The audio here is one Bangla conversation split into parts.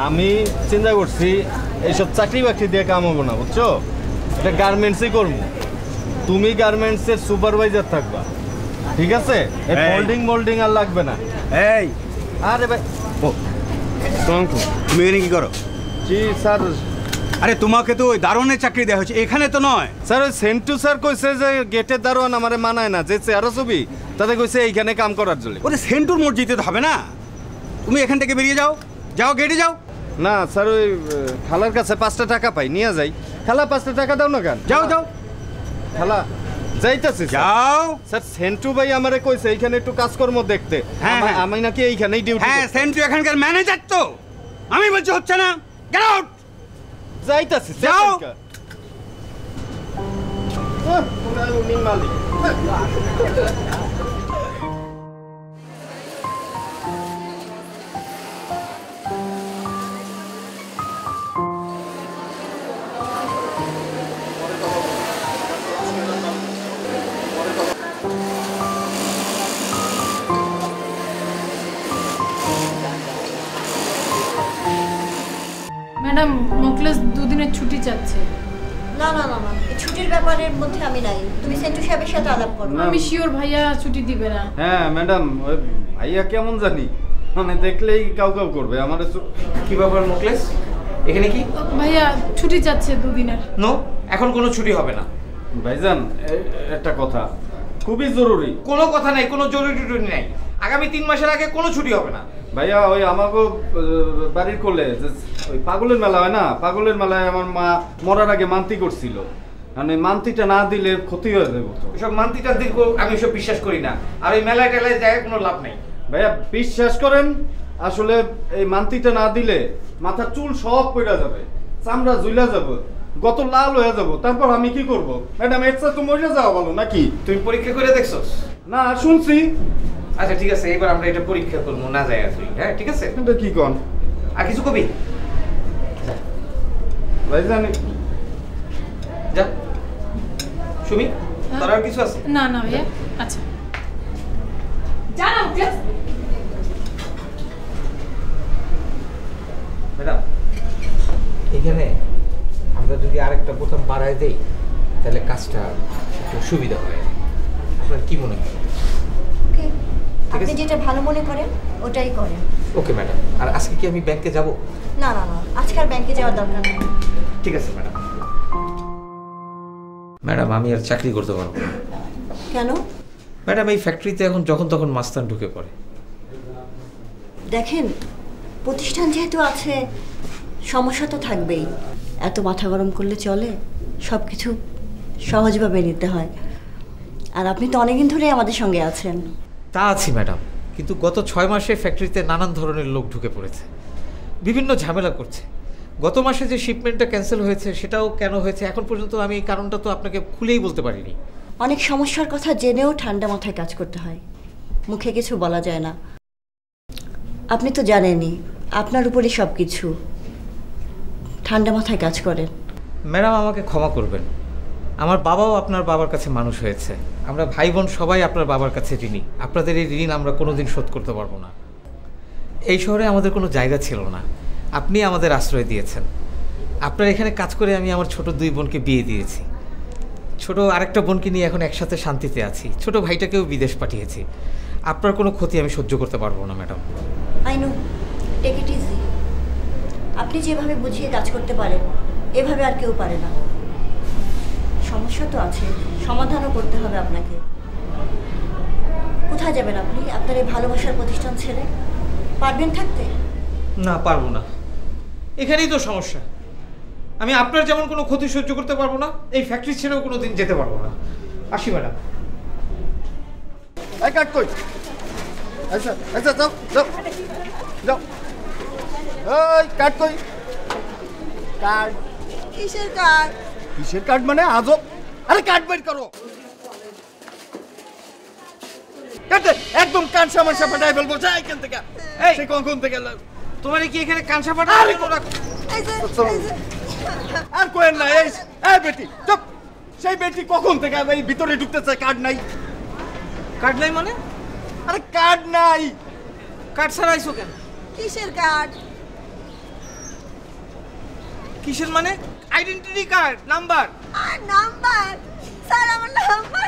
আমি চিন্তা করছি এইসব চাকরি বাকরি দিয়ে কাম হবো না, বুঝছো? এটা গার্মেন্টসই করবো। তুমি গার্মেন্টসের সুপারভাইজার থাকবা, ঠিক আছে? এই ফোল্ডিং মোল্ডিং আর লাগবে না। এই আরে ভাই, ও তুমি এখানে কি করো? জি স্যার। আরে তোমাকে তো ওই দারোয়ানের চাকরি দেওয়া হয়েছে, এখানে তো নয়। স্যার ওই সেন্টু স্যার কইছে যে গেটের দারোয়ান আমারে মানায় না, যে চেয়ারও ছবি তাতে কইছে এইখানে কাম করার জন্য। ওরে সেন্টুর মসজিদে তো হবে না, তুমি এখান থেকে বেরিয়ে যাও, যাও গেটে যাও। না স্যার, ওই খালার কাছে 5টা টাকা পাই, নিয়ে যাই। খালা 5টা টাকা দাও না কেন? যাও যাও খালা যাইতাছি। যাও। স্যার সেন্টু ভাই আমারে কইছে এইখানে একটু কাজকর্ম দেখতে। হ্যাঁ, আমি নাকি এইখানেই ডিউটি। হ্যাঁ সেন্টু এখানকার ম্যানেজার তো, আমি বলছি হচ্ছে না। Get out. যাইতাছি। যাও। উনি মালিক। ম্যাডাম মোকলেস দুদিনের ছুটি চাচ্ছে। না না না না, এই ছুটির ব্যাপারের মধ্যে আমি নাই। তুমি সেন্টু সাহেবের সাথে আলাপ করো। আমি শিওর ভাইয়া ছুটি দিবে না। হ্যাঁ ম্যাডাম, ওই ভাইয়া কেমন জানি, মানে দেখলেই কাউ কাউ করবে আমার। কি ব্যাপার মোকলেস, এখানে কি? ভাইয়া ছুটি চাচ্ছে দুদিনের। নো, এখন কোনো ছুটি হবে না। ভাইজান একটা কথা খুবই জরুরি। কোনো কথা নাই, কোনো জরুরি টুটি নাই। আগামী 3 মাসের আগে কোনো ছুটি হবে না। ভাইয়া ওই আমাকে বাড়ির কোলে যে ওই পাগলের মেলা হয় না, পাগলের মেলায় আমার মা মরার আগে মান্তি করছিল, মানে মান্তিটা না দিলে ক্ষতি হয়ে যাবে তো। এসব মান্তিটা দীর্ঘ আমি এসব বিশ্বাস করি না, আর ওই মেলায় টেলায় যায় কোনো লাভ নেই। ভাইয়া বিশ্বাস করেন, আসলে এই মান্তিটা না দিলে মাথার চুল সব পড়ে যাবে, চামড়া ঝুলে যাবে, গত লাল হয়ে যাব, তারপর আমি কি করব? ম্যাডাম এক্সট্রা তো মরে যাওয়া ভালো নাকি? তুমি পরীক্ষা করে দেখছস? না শুনছি। আচ্ছা ঠিক আছে, এবার আমরা এটা পরীক্ষা করবো, না যায় আসলে। হ্যাঁ ঠিক আছে, এটা কি কন? আর কিছু কবি? ভাইজান যা সুমি, তোর আর কিছু আছে? না না ভাইয়া। আচ্ছা জানা মোকলেস। ম্যাডাম এখানে আমরা যদি আরেকটা বোতাম বাড়ায় দেই তাহলে কাজটা একটু সুবিধা হয়। আপনার কি মনে হয়? ওকে, আপনি যেটা ভালো মনে করেন ওটাই করেন। Okay madam. আর আজকে কি আমি ব্যাংকে যাব? না না না, আজকাল ব্যাংকে যাওয়ার দরকার নেই। ঠিক আছে ম্যাডাম। ম্যাডাম আমি আর চাকরি করতে পারবো না। কেন? ম্যাডাম এই ফ্যাক্টরিতে এখন যখন তখন মাস্তান ঢুকে পড়ে। দেখেন, প্রতিষ্ঠান যেহেতু আছে সমস্যা তো থাকবেই। এত মাথা গরম করলে চলে? সব কিছু সহজভাবে নিতে হয়। আর আপনি তো অনেকদিন ধরেই আমাদের সঙ্গে আছেন। তা আছি ম্যাডাম, কিন্তু গত 6 মাসে ফ্যাক্টরিতে নানান ধরনের লোক ঢুকে পড়েছে, বিভিন্ন ঝামেলা করছে। গত মাসে যে শিপমেন্টটা ক্যান্সেল হয়েছে সেটাও কেন হয়েছে এখন পর্যন্ত আমি এই কারণটা তো আপনাকে খুলেই বলতে পারিনি। অনেক সমস্যার কথা জেনেও ঠান্ডা মাথায় কাজ করতে হয়, মুখে কিছু বলা যায় না। আপনি তো জানেনই, আপনার উপরই সব কিছু। ঠান্ডা মাথায় কাজ করেন। ম্যাডাম আমাকে ক্ষমা করবেন, আমার বাবাও আপনার বাবার কাছে মানুষ হয়েছে, আমরা ভাই বোন সবাই আপনার বাবার কাছে ঋণী। আপনাদের এই ঋণ আমরা কোনোদিন শোধ করতে পারবো না। এই শহরে আমাদের কোনো জায়গা ছিল না, আপনি আমাদের আশ্রয় দিয়েছেন। আপনার এখানে কাজ করে আমি আমার ছোট 2 বোনকে বিয়ে দিয়েছি, ছোট আরেকটা বোনকে নিয়ে এখন একসাথে শান্তিতে আছি, ছোট ভাইটাকেও বিদেশ পাঠিয়েছি। আপনার কোনো ক্ষতি আমি সহ্য করতে পারবো না madam. I know, take it easy. আপনি যেভাবে বুঝিয়ে কাজ করতে পারেন এভাবে আর কেউ পারে না। সমস্যা তো আছে, সমাধানও করতে হবে আপনাকে। কোথায় যাবেন আপনি আপনার এই ভালোবাসার প্রতিষ্ঠান ছেড়ে? পারবেন থাকতে? না পারবো না, এখানেই তো সমস্যা। আমি আপনার যেমন কোনো ক্ষতি সহ্য করতে পারবো না, এই ফ্যাক্টরি ছেড়েও কোনো দিন যেতে পারবো না। আসি ম্যাডাম। এই কাট কই? আচ্ছা আচ্ছা, যাও যাও যাও। এই কাট কই? কাট? কিসের কাজ? কিসের কাট মানে আজব? আরে কাট বের করো। কাটে একদম কান সামান সাপাটাই ফেলবো। যা এখান থেকে। এই সে কখন থেকে তোমার কি এখানে কাঁচা পাটা? আর কোয়েন না। এই বেটি চুপ। সেই বেটি কখন থেকে এই ভিতরে ঢুকতে চায়? কার্ড নাই। কার্ড নাই মানে? আরে কার্ড নাই। কার্ড ছাড়াইছো কেন? কিসের কাজ? কিসের মানে? Identity card number. Number sir, আমার নাম্বার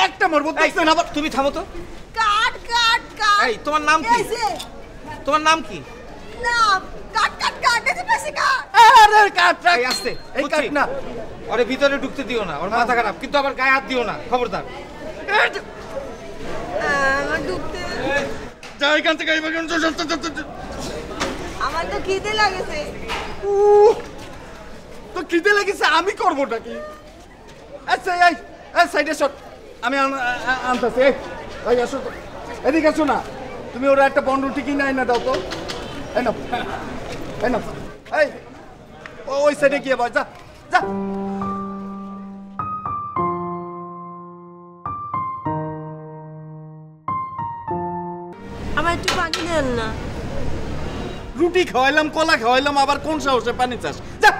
একটা মারবো দেখছেন আবার। তুমি থামো তো। কাট কাট কাট। এই তোমার নাম কি? তোমার নাম কি? নাম কাট কাট কাট, এসে পেছে কাট। আরে কাট এই আস্তে, এই কাট না। ওরে ভিতরে ঢুকতে দিও না, ওর মাথা খারাপ, কিন্তু আবার গায়ে হাত দিও না, খবরদার। আমার ঢুকতে, যা এখান থেকে এবার আমার তো খিদে লাগেছে। তো খিদে লেগেছে, আমি করবোটা কি? আচ্ছা এই সাইডে শট, আমি আনতেছি। এই আসো তো, এদিকে আসো না। তুমি ওরা একটা বন্ডল টিকি নাই না দাও তো। এই না এই না, এই ওই সাইডে গিয়ে বস, যা যা। আমার একটু পানি দেন না। রুটি খাওয়াইলাম, কলা খাওয়াইলাম, আবার কোন সাহসে পানি চাস? যা।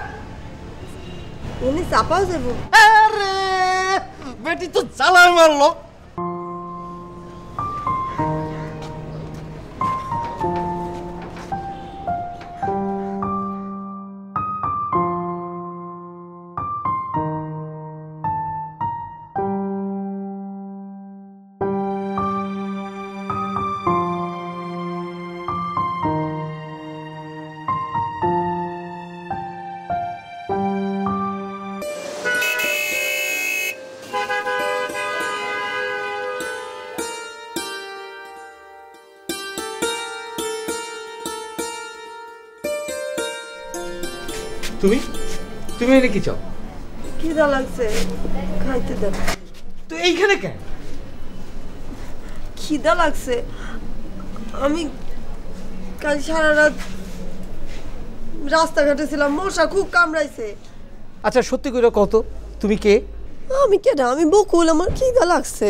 উনি চাপাও যাবো। আরে বেটি তো জ্বালায় মারলো। তুমি তুমি এনে কি চাও? খিদা লাগছে, খাইতে দেন। তো এইখানে কেন? খিদা লাগছে, আমি কাল সারা রাত রাস্তাঘাটে ছিলাম, মশা খুব কামড়াইছে। আচ্ছা সত্যি করে কত, তুমি কে? আমি কেডা? আমি বকুল, আমার খিদা লাগছে।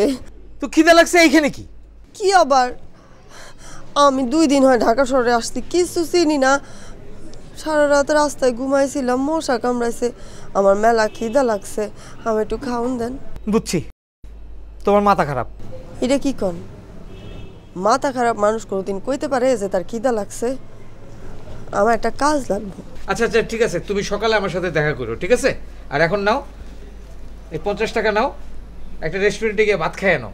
তো খিদা লাগছে এইখানে কি? কি আবার, আমি 2 দিন হয় ঢাকা শহরে আসছি, কিছু চিনি না। সারা রাত রাস্তায় ঘুমাইছিলাম, মশা কামড়াইছে, আমার মেলা খিদা লাগছে, আমি একটু খাওন দেন। বুঝছি, তোমার মাথা খারাপ। এটা কি কন? মাথা খারাপ মানুষ কোনোদিন কইতে পারে যে তার খিদা লাগছে? আমার একটা কাজ লাগবে। আচ্ছা আচ্ছা ঠিক আছে, তুমি সকালে আমার সাথে দেখা করো, ঠিক আছে? আর এখন নাও এই 50 টাকা নাও, একটা রেস্টুরেন্টে গিয়ে ভাত খাই নাও।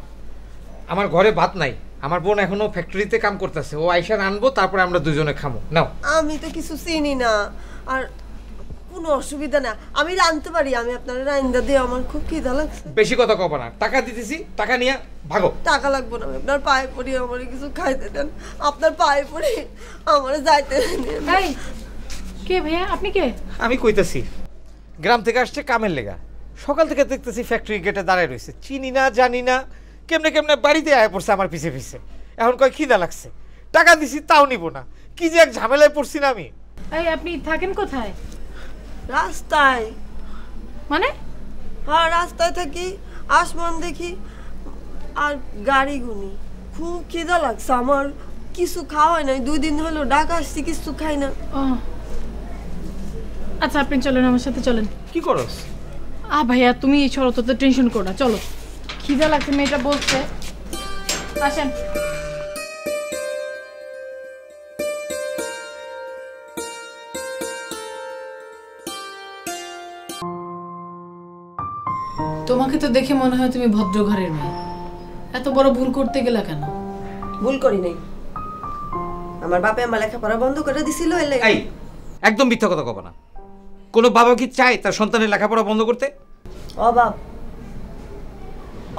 আমার ঘরে ভাত নাই, আমার বোন এখনো ফ্যাক্টরিতে কাম করতেছে, ও আইসা আনবো, তারপরে আমরা দুজনে খামো। নাও। আমি তো কিছু চিনি না, আর কোনো অসুবিধা না, আমি রাঁধতে পারি, আমি আপনার রান্দা দিয়ে, আমার খুব খিদা লাগছে। বেশি কথা কবা না, টাকা দিতেছি, টাকা নিয়ে ভাগো। টাকা লাগবে না, আমি আপনার পায়ে পড়ি, আমার কিছু খাইতে দেন, আপনার পায়ে পড়ি, আমার যাইতে দেন। এই কে ভাইয়া, আপনি কে? আমি কইতাছি, গ্রাম থেকে আসছে কামের লেগা, সকাল থেকে দেখতেছি ফ্যাক্টরি গেটে দাঁড়ায় রয়েছে, চিনি না জানি না, কেমনে কেমনে বাড়িতে আয়া পড়ছে আমার পিছে পিছে। এখন কয় খিদা লাগছে, টাকা দিছি তাও নিব না, কি যে এক ঝামেলায় পড়ছি না আমি। এই আপনি থাকেন কোথায়? রাস্তায়। মানে? হ্যাঁ রাস্তায় থাকি, আসমান দেখি আর গাড়ি গুনি। খুব খিদা লাগছে আমার, কিছু খাওয়াই নাই, 2 দিন হলো ঢাকা আসছি, কিছু খাই না। ও আচ্ছা, আপনি চলেন আমার সাথে, চলেন। কি করস? ভাইয়া তুমি এই ছড়ো তো, টেনশন করো না, চলো। খিদা লাগছে, মেয়েটা বলছে। আসেন। তোমাকে তো দেখে মনে হয় তুমি ভদ্র ঘরের মেয়ে, এত বড় ভুল করতে গেলা কেন? ভুল করি নাই, আমার বাপে আমার লেখাপড়া বন্ধ করে দিছিল। এই একদম মিথ্যা কথা কব না। কোনো বাবা কি চায় তার সন্তানের লেখাপড়া বন্ধ করতে? অভাব,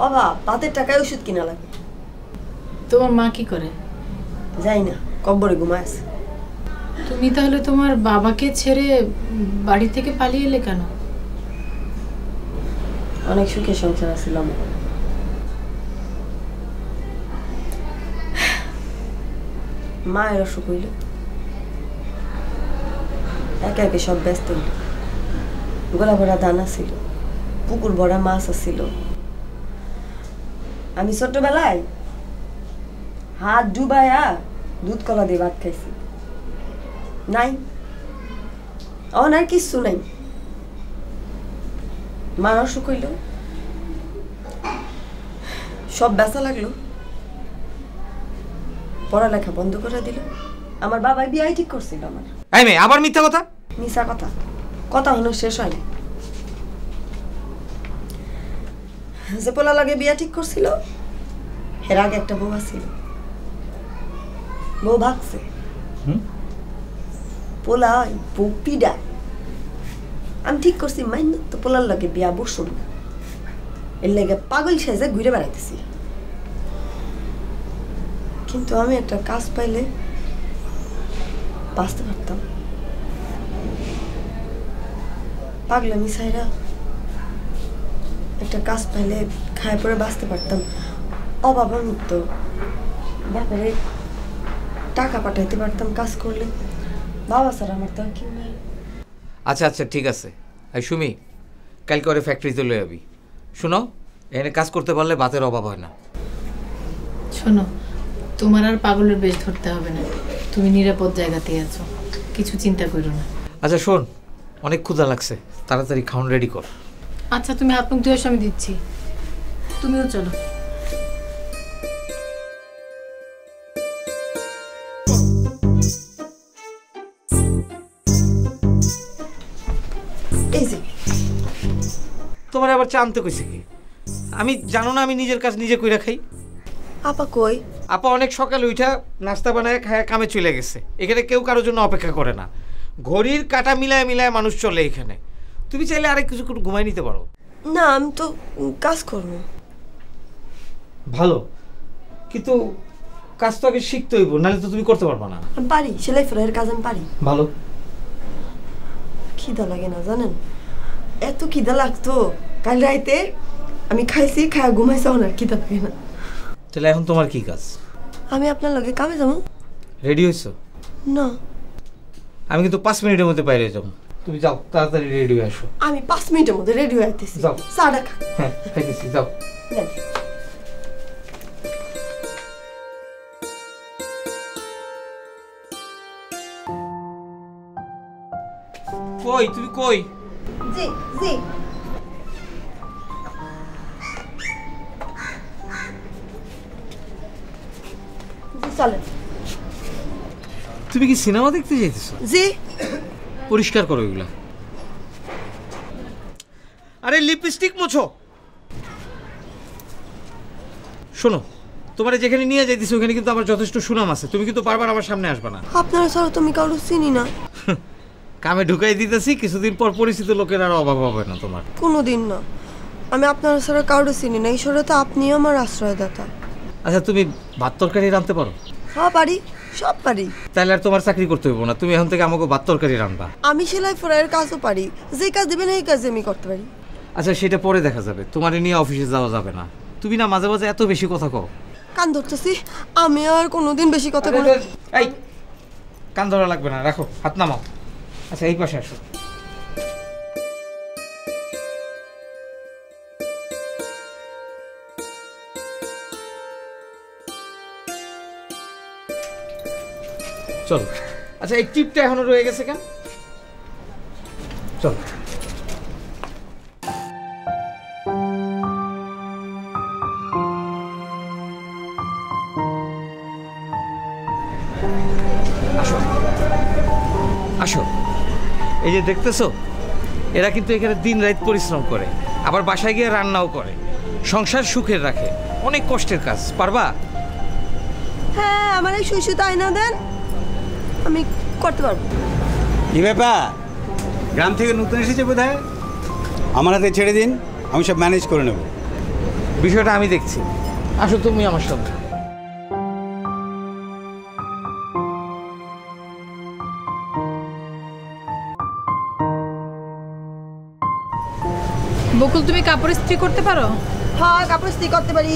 অভাব, ভাতের টাকায় ওষুধ কিনা লাগে। তোমার মা কি করে? যাই না, কব্বরে ঘুমায় আছে। তুমি তাহলে তোমার বাবাকে ছেড়ে বাড়ি থেকে পালিয়ে এলে কেন? অনেক সুখে সংসার ছিলাম, মায়ের অসুখ হইল, একে একে সব ব্যস্ত হইল। গোলা ভরা দানা ছিল, পুকুর ভরা মাছ ছিল। আমি ছোটবেলায় হাত ডুবাইয়া দুধ কলা দিয়ে ভাত খাইছি। নাই, আর কিচ্ছু নাই। মার অসুখ হইল, সব বেচা লাগলো, পড়ালেখা বন্ধ করে দিল। আমার বাবা বিয়ে ঠিক করছিল আমার। এই মেয়ে আবার মিথ্যা কথা। মিশা কথা, কথা হলো শেষ হয় না। যে পোলা লাগে বিয়া ঠিক করছিল, এর আগে একটা বউ আছিল, বউ ভাগছে। পোলা বউ পিডা। আমি ঠিক করছি মাইন তো পোলার লাগে বিয়া বসুন না, এর লাগে পাগল সেজে ঘুরে বেড়াইতেছি। কিন্তু আমি একটা কাজ পাইলে বাঁচতে পারতাম। পাগলামি সাইরা একটা কাজ পাইলে খায় পরে বাঁচতে পারতাম, অভাবের মুক্ত। বাবারে টাকা পাঠাইতে পারতাম কাজ করলে, বাবা স্যার আমার তো আর কেউ নাই। আচ্ছা আচ্ছা ঠিক আছে। এই সুমি, কালকে ওরে ফ্যাক্টরিতে লয়ে যাবি। শুনো, এখানে কাজ করতে পারলে ভাতের অভাব হয় না। শোনো, তোমার আর পাগলের বেশ ধরতে হবে না, তুমি নিরাপদ জায়গাতেই আছো, কিছু চিন্তা করো না। আচ্ছা শোন, অনেক ক্ষুধা লাগছে, তাড়াতাড়ি খাওয়ান রেডি কর। আচ্ছা তুমি হাত মুখ ধুয়ে এসো, আমি দিচ্ছি, তুমিও চলো। এই যে তোমার আবার চা আনতে কইছে কি? আমি জানো না আমি নিজের কাজ নিজে কইরা খাই। আপা কই? আপা অনেক সকালে উঠা নাস্তা বানায় খায় কামে চলে গেছে। এখানে কেউ কারোর জন্য অপেক্ষা করে না, ঘড়ির কাঁটা মিলায় মিলায় মানুষ চলে এখানে। তুমি চাইলে আরেক কিছু ঘুমাই নিতে পারো। না, আমি তো কাজ করবো। ভালো, কিন্তু কাজ তো আগে শিখতে হইব, নাহলে তো তুমি করতে পারবা না। আমি পারি, সেলাই ফেলাইয়ের কাজ আমি পারি। ভালো। খিদা লাগে না জানেন, এত খিদা লাগতো কাল রাইতে, আমি খাইছি, খায়া ঘুমাইছি, আর খিদা লাগে না। তাহলে এখন তোমার কি কাজ? আমি আপনার লগে কামে যাবো। রেডি হয়েছো? না, আমি কিন্তু 5 মিনিটের মধ্যে বাইরে যাবো। তুমি যাও, তাড়াতাড়ি রেডি হয়ে আসো। আমি 5 মিনিটের মধ্যে রেডি হয়ে আইতেছি। যাও। চাটা খা। হ্যাঁ খাইতেছি, যাও। দেন। কই তুমি কই? জি জি। চলেন। তুমি কি সিনেমা দেখতে যাইতেছো? জি। পরিষ্কার করো এগুলা। আরে লিপস্টিক মোছো। শোনো, তোমারে যেখানে নিয়ে যাইতেছো ওখানে কিন্তু আমার যথেষ্ট সুনাম আছে, তুমি কিন্তু বারবার আমার সামনে আসবে না। আপনারা ছাড়া তুমি কারো চিনি না। কামে ঢুকাই দিতেছি, কিছুদিন পর পরিচিত লোকের আর অভাব হবে না তোমার। কোনোদিন না, আমি আপনারা ছাড়া কারো চিনি না, ঈশ্বরে তো আপনিও আমার আশ্রয়দাতা। আচ্ছা তুমি ভাত তরকারি রাঁধতে পারো? হ্যাঁ পারি, সব পারি। তাহলে আর তোমার চাকরি করতে হইব না, তুমি এখন থেকে আমাকে ভাত তরকারি রাঁধবা। আমি সেলাই ফেলাইয়ের কাজও পারি, যে কাজ দিবেন এই কাজ আমি করতে পারি। আচ্ছা সেটা পরে দেখা যাবে, তোমার নিয়ে অফিসে যাওয়া যাবে না। তুমি না মাঝে মাঝে এত বেশি কথা কও। কান ধরতেছি, আমি আর কোনোদিন বেশি কথা বলি। এই কান ধরা লাগবে না, রাখো, হাত নামাও। আচ্ছা এই পাশে আসো। চলো। আচ্ছা এই টিপটা এখনো রয়ে গেছে কেন? চলো। আসো আসো। এই যে দেখতেছো, এরা কিন্তু এখানে দিন রাত পরিশ্রম করে, আবার বাসায় গিয়ে রান্নাও করে, সংসার সুখের রাখে। অনেক কষ্টের কাজ, পারবা? হ্যাঁ, আমার এই সুই সুতা আয়না দেন, আমি করতে পারবো। কি ব্যাপার, গ্রাম থেকে নতুন এসেছে বোধহয়? আমার হাতে ছেড়ে দিন, আমি সব ম্যানেজ করে নেব। বিষয়টা আমি দেখছি, আসো তুমি আমার সঙ্গে। বকুল তুমি কাপড় ইস্ত্রি করতে পারো? হ্যাঁ, কাপড় ইস্ত্রি করতে পারি,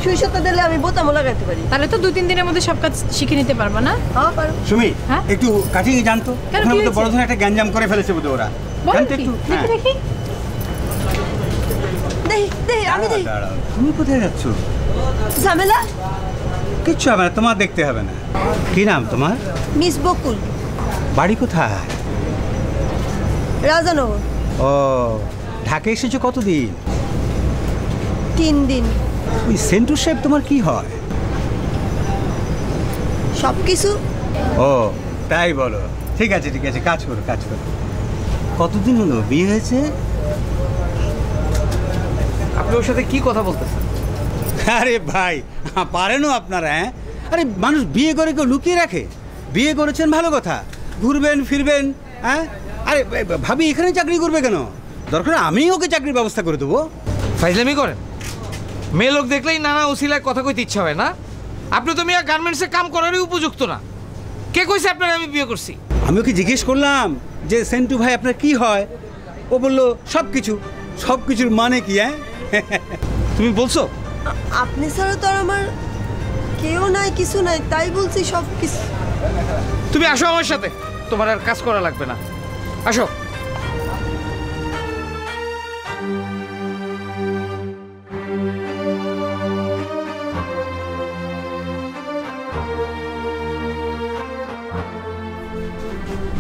সুই সুতা দিলে আমি বোতামও লাগাতে পারি। তাহলে তো 2-3 দিনের মধ্যে সব কাজ শিখে নিতে পারবা না? হ্যাঁ পারো। সুমি, হ্যাঁ? একটু কাটিং জানতো, কেন, ওখানে কি মধ্যে বড় হয়েছে? ধরনের একটা গ্যাঞ্জাম করে ফেলেছে বোধহয় ওরা। বলো জানতো কি? একটু? দেখি হ্যাঁ। দেখি। দেই দেই, আমি দেই। দাঁড়াও, তুমি কোথায় যাচ্ছ? ঝামেলা? কিচ্ছু হবে না, তোমার দেখতে হবে না। কি নাম তোমার? মিস বকুল, বাড়ি কোথায়? রাজানগর। ও, ঢাকা এসেছো কতদিন? 3 দিন। ওই সেন্টু সাহেব তোমার কি হয়? সব কিছু। ও তাই বলো, ঠিক আছে কাজ করো কতদিন হলো বিয়ে হয়েছে? আপনি ওর সাথে কি কথা বলতেছেন? আরে ভাই পারেনও আপনারা, হ্যাঁ? আরে মানুষ বিয়ে করে কেউ লুকিয়ে রাখে? বিয়ে করেছেন ভালো কথা, ঘুরবেন ফিরবেন, হ্যাঁ? আরে ভাবি এখানে চাকরি করবে কেন? দরকার আমি ওকে চাকরির ব্যবস্থা করে দেবো। ফাইজলামি করেন? মেয়ে লোক দেখলেই নানা উসিলায় কথা কইতে ইচ্ছা হয় না? আপনি তো মিয়া গার্মেন্টসে কাম করারই উপযুক্ত না। কে কইছে আপনার আমি বিয়ে করছি? আমি ওকে জিজ্ঞেস করলাম যে সেন্টু ভাই আপনার কি হয়? ও বললো সব কিছুর মানে কি, হ্যাঁ? তুমি বলছো? আপনি ছাড়া তো আর আমার কেউ নাই, কিছু নাই, তাই বলছি সব কিছু। তুমি আসো আমার সাথে, তোমার আর কাজ করা লাগবে না, আসো।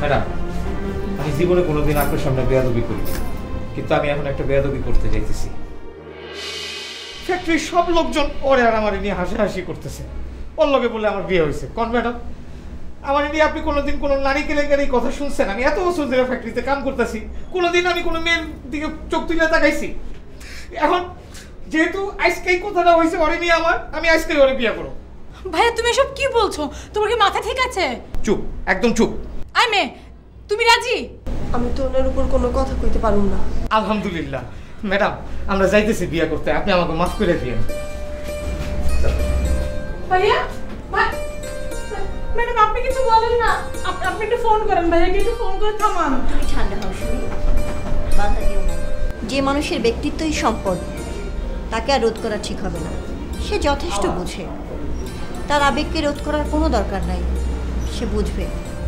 ম্যাডাম, আমি জীবনে কোনোদিন আপনার সামনে বেয়াদবি করি, কিন্তু আমি এখন একটা বেয়াদবি করতে যাইতেছি। ফ্যাক্টরির সব লোকজন ওরে আর আমার নিয়ে হাসাহাসি করতেছে, ওর লগে বলে আমার বিয়ে হয়েছে। কোন ম্যাডাম, আমার নিয়ে আপনি কোনোদিন কোনো নারী কেলেঙ্কারি কথা শুনছেন? আমি এত বছর ধরে ফ্যাক্টরিতে কাম করতেছি, কোনোদিন আমি কোনো মেয়ের দিকে চোখ তুলে তাকাইছি? এখন যেহেতু আজকে এই কথাটা হয়েছে ওরে নিয়ে আমার, আমি আজকেই ওরে বিয়ে করো। ভাইয়া তুমি এসব কি বলছো? তোমার কি মাথা ঠিক আছে? চুপ, একদম চুপ। আই মে, তুমি রাজি? আমি তো ওনার উপর কোনো কথা কইতে পারুম না। আলহামদুলিল্লাহ ম্যাডাম, আমরা যাইতেছি বিয়ে করতে, আপনি আমাকে মাফ করে দিয়েন। ভাইয়া, ম্যাডাম আপনি কিছু বলেন না, আপনি একটু ফোন করেন, ভাইয়াকে একটু ফোন করে থামান। তুমি ঠান্ডা হও শুনি, বাধা দিও না। যে মানুষের ব্যক্তিত্বই সম্পদ, তাকে আর রোধ করা ঠিক হবে না। সে যথেষ্ট বুঝে, তার আবেগকে রোধ করার কোনো দরকার নাই, সে বুঝবে।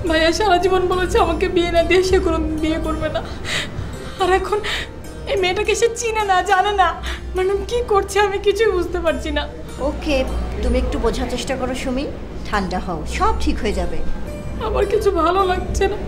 ভাইয়া সারা জীবন বলেছে আমাকে বিয়ে না দিয়ে সে কোনো বিয়ে করবে না, আর এখন এই মেয়েটাকে সে চিনে না, জানে না। ম্যাডাম কি করছে আমি কিছুই বুঝতে পারছি না। ওকে, তুমি একটু বোঝার চেষ্টা করো সুমি, ঠান্ডা হও, সব ঠিক হয়ে যাবে। আমার কিছু ভালো লাগছে না।